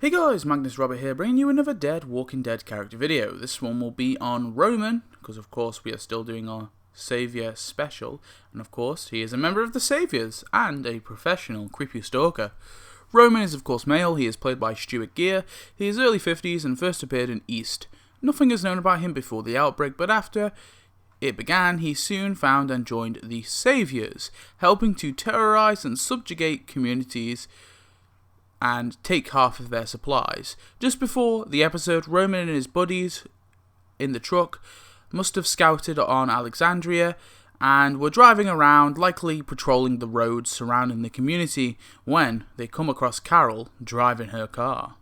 Hey guys, Magnus Robert here, bringing you another Walking Dead character video. This one will be on Roman, because of course we are still doing our Saviour special, and of course he is a member of the Saviours, and a professional creepy stalker. Roman is of course male, he is played by Stuart Gear, he is early 50s and first appeared in East. Nothing is known about him before the outbreak, but after it began, he soon found and joined the Saviours, helping to terrorise and subjugate communities and take half of their supplies. Just before the episode, Roman and his buddies in the truck must have scouted on Alexandria and were driving around, likely patrolling the roads surrounding the community, when they come across Carol driving her car.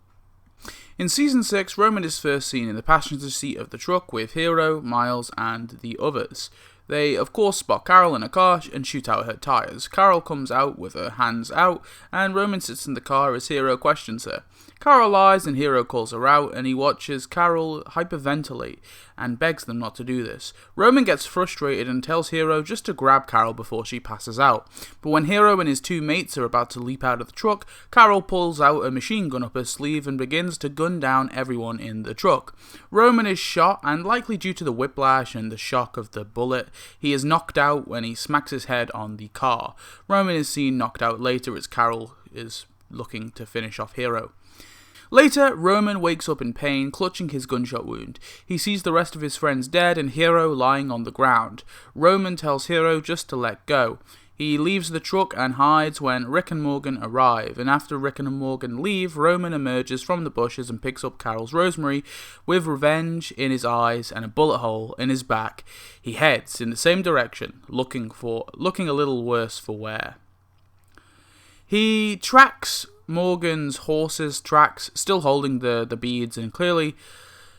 In Season 6, Roman is first seen in the passenger seat of the truck with Hero, Miles, and the others. They, of course, spot Carol in a car and shoot out her tyres. Carol comes out with her hands out, and Roman sits in the car as Hero questions her. Carol lies, and Hero calls her out, and he watches Carol hyperventilate and begs them not to do this. Roman gets frustrated and tells Hero just to grab Carol before she passes out. But when Hero and his two mates are about to leap out of the truck, Carol pulls out a machine gun up her sleeve and begins to gun down everyone in the truck. Roman is shot, and likely due to the whiplash and the shock of the bullet, he is knocked out when he smacks his head on the car. Roman is seen knocked out later as Carol is looking to finish off Hero. Later, Roman wakes up in pain, clutching his gunshot wound. He sees the rest of his friends dead and Hero lying on the ground. Roman tells Hero just to let go. He leaves the truck and hides when Rick and Morgan arrive, and after Rick and Morgan leave, Roman emerges from the bushes and picks up Carol's rosemary. With revenge in his eyes and a bullet hole in his back, he heads in the same direction, looking a little worse for wear. He tracks Morgan's horse's tracks, still holding the beads, and clearly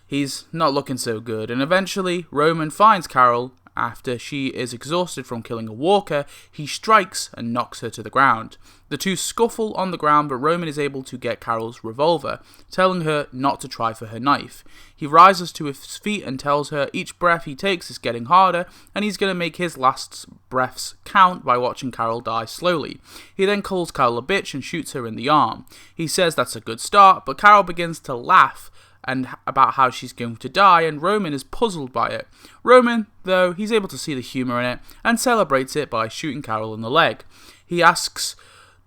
he's not looking so good. And eventually, Roman finds Carol. After she is exhausted from killing a walker, he strikes and knocks her to the ground. The two scuffle on the ground, but Roman is able to get Carol's revolver, telling her not to try for her knife. He rises to his feet and tells her each breath he takes is getting harder, and he's going to make his last breaths count by watching Carol die slowly. He then calls Carol a bitch and shoots her in the arm. He says that's a good start, but Carol begins to laugh and about how she's going to die, and Roman is puzzled by it. Roman, though, he's able to see the humour in it, and celebrates it by shooting Carol in the leg. He asks,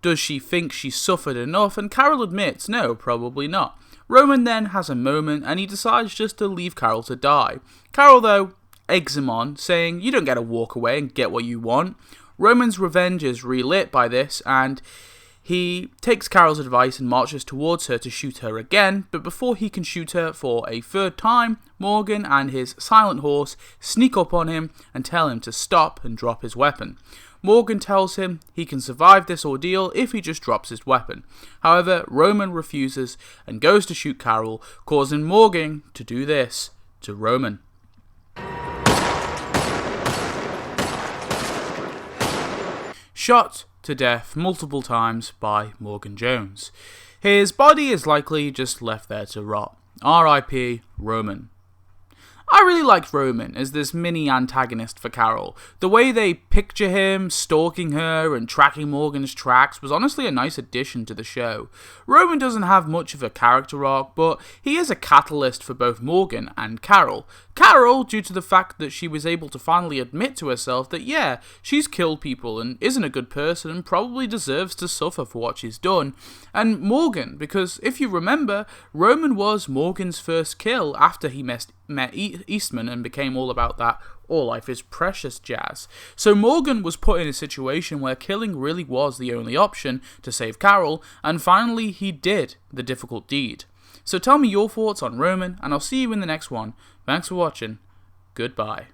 does she think she's suffered enough, and Carol admits, no, probably not. Roman then has a moment, and he decides just to leave Carol to die. Carol, though, eggs him on, saying, you don't get to walk away and get what you want. Roman's revenge is relit by this, and he takes Carol's advice and marches towards her to shoot her again, but before he can shoot her for a third time, Morgan and his silent horse sneak up on him and tell him to stop and drop his weapon. Morgan tells him he can survive this ordeal if he just drops his weapon. However, Roman refuses and goes to shoot Carol, causing Morgan to do this to Roman. Shot to death multiple times by Morgan Jones. His body is likely just left there to rot. R.I.P. Roman. I really liked Roman as this mini antagonist for Carol. The way they picture him stalking her and tracking Morgan's tracks was honestly a nice addition to the show. Roman doesn't have much of a character arc, but he is a catalyst for both Morgan and Carol. Carol, due to the fact that she was able to finally admit to herself that yeah, she's killed people and isn't a good person and probably deserves to suffer for what she's done. And Morgan, because if you remember, Roman was Morgan's first kill after he met Eastman and became all about that all life is precious jazz. So Morgan was put in a situation where killing really was the only option to save Carol, and finally he did the difficult deed. So tell me your thoughts on Roman, and I'll see you in the next one. Thanks for watching. Goodbye.